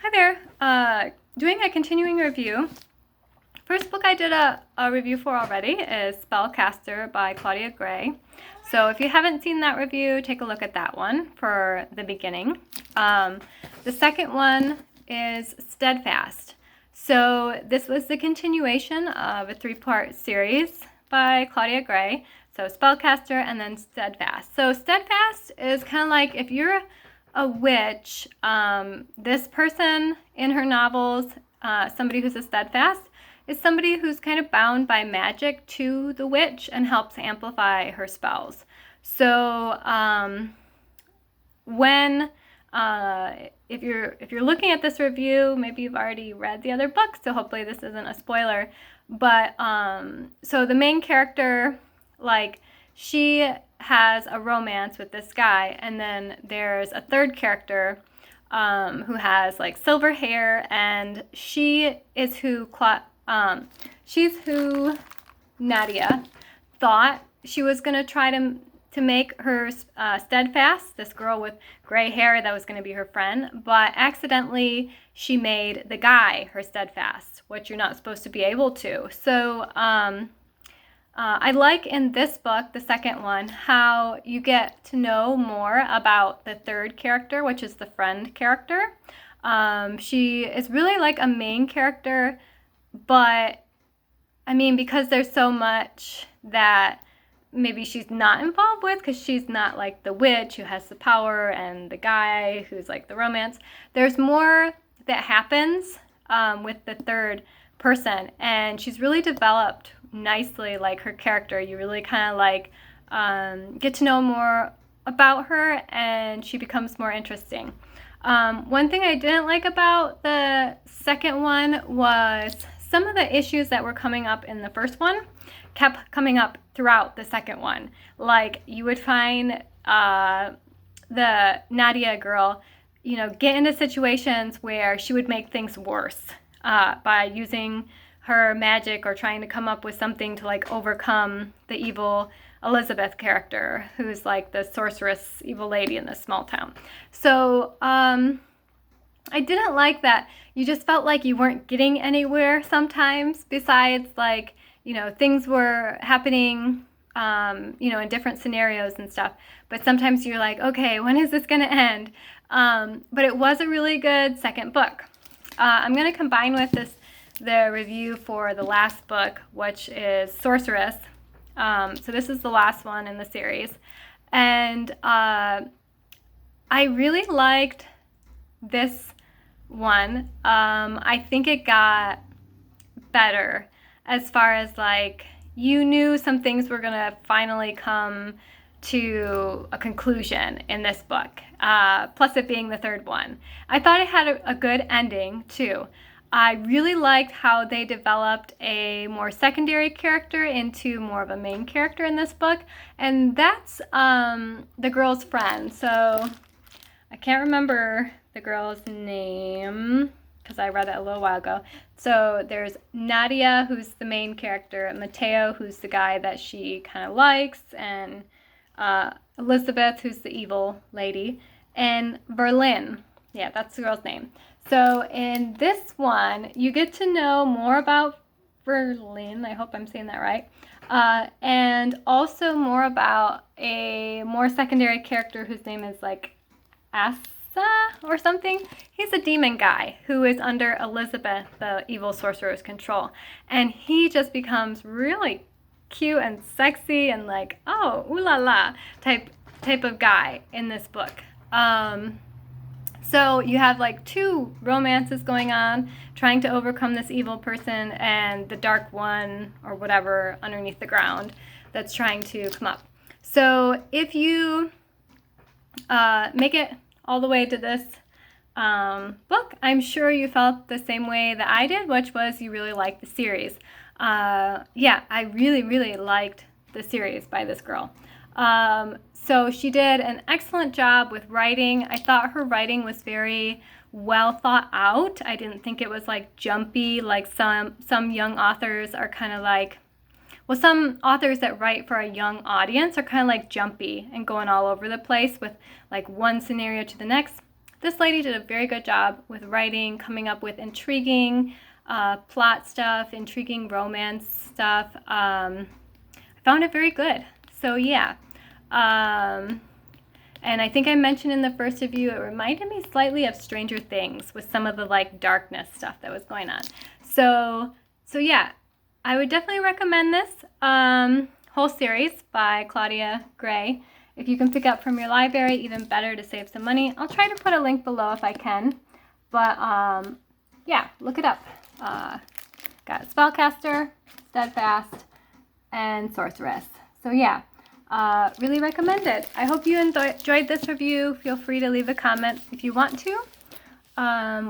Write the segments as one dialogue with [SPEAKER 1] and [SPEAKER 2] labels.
[SPEAKER 1] Hi there. Doing a continuing review. First book I did a review for already is Spellcaster by Claudia Gray. So if you haven't seen that review, take a look at that one for the beginning. The second one is Steadfast. So this was the continuation of a 3-part series by Claudia Gray. So Spellcaster and then Steadfast. So Steadfast is kind of like if you're a witch, this person in her novels, somebody who's a steadfast, is somebody who's kind of bound by magic to the witch and helps amplify her spells. So if you're looking at this review, maybe you've already read the other book, so hopefully this isn't a spoiler. But so the main character, like, she has a romance with this guy, and then there's a third character who has like silver hair, and she's who Nadia thought she was gonna try to make her Steadfast, this girl with gray hair that was going to be her friend, but accidentally she made the guy her Steadfast, which you're not supposed to be able to. So I like in this book, the second one, how you get to know more about the third character, which is the friend character. She is really like a main character, but I mean, because there's so much that maybe she's not involved with, because she's not like the witch who has the power and the guy who's like the romance. There's more that happens with the third person, and she's really developed nicely, like her character. You really kind of like get to know more about her, and she becomes more interesting. One thing I didn't like about the second one was some of the issues that were coming up in the first one kept coming up throughout the second one. Like, you would find the Nadia girl, get into situations where she would make things worse by using her magic or trying to come up with something to like overcome the evil Elizabeth character, who's like the sorceress evil lady in this small town. So I didn't like that. You just felt like you weren't getting anywhere sometimes, besides like, things were happening, in different scenarios and stuff. But sometimes you're like, okay, when is this going to end? But it was a really good second book. I'm going to combine with the review for the last book, which is Sorceress. So this is the last one in the series. And I really liked this one. I think it got better as far as like, you knew some things were gonna finally come to a conclusion in this book, plus it being the third one. I thought it had a good ending too. I really liked how they developed a more secondary character into more of a main character in this book, and that's the girl's friend. So I can't remember the girl's name because I read it a little while ago. So there's Nadia, who's the main character, Mateo, who's the guy that she kind of likes, and Elizabeth, who's the evil lady, and Berlin. Yeah, that's the girl's name. So in this one, you get to know more about Berlin. I hope I'm saying that right. And also more about a more secondary character whose name is like Asa or something. He's a demon guy who is under Elizabeth, the evil sorcerer's control. And he just becomes really cute and sexy and like, oh, ooh la la type of guy in this book. So you have like 2 romances going on, trying to overcome this evil person and the dark one or whatever underneath the ground that's trying to come up. So if you make it all the way to this book, I'm sure you felt the same way that I did, which was you really liked the series. Yeah, I really, really liked the series by this girl. So she did an excellent job with writing. I thought her writing was very well thought out. I didn't think it was like jumpy, like some young authors are kind of like, well, some authors that write for a young audience are kind of like jumpy and going all over the place with like one scenario to the next. this lady did a very good job with writing, coming up with intriguing plot stuff, intriguing romance stuff. I found it very good. So yeah. And I think I mentioned in the first review, it reminded me slightly of Stranger Things with some of the like darkness stuff that was going on. So yeah, I would definitely recommend this whole series by Claudia Gray. If you can pick up from your library, even better to save some money. I'll try to put a link below if I can. But yeah, look it up. Got Spellcaster, Steadfast, and Sorceress. So yeah. Really recommend it. I hope you enjoyed this review. Feel free to leave a comment if you want to,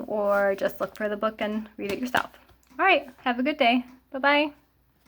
[SPEAKER 1] or just look for the book and read it yourself. All right, have a good day. Bye-bye.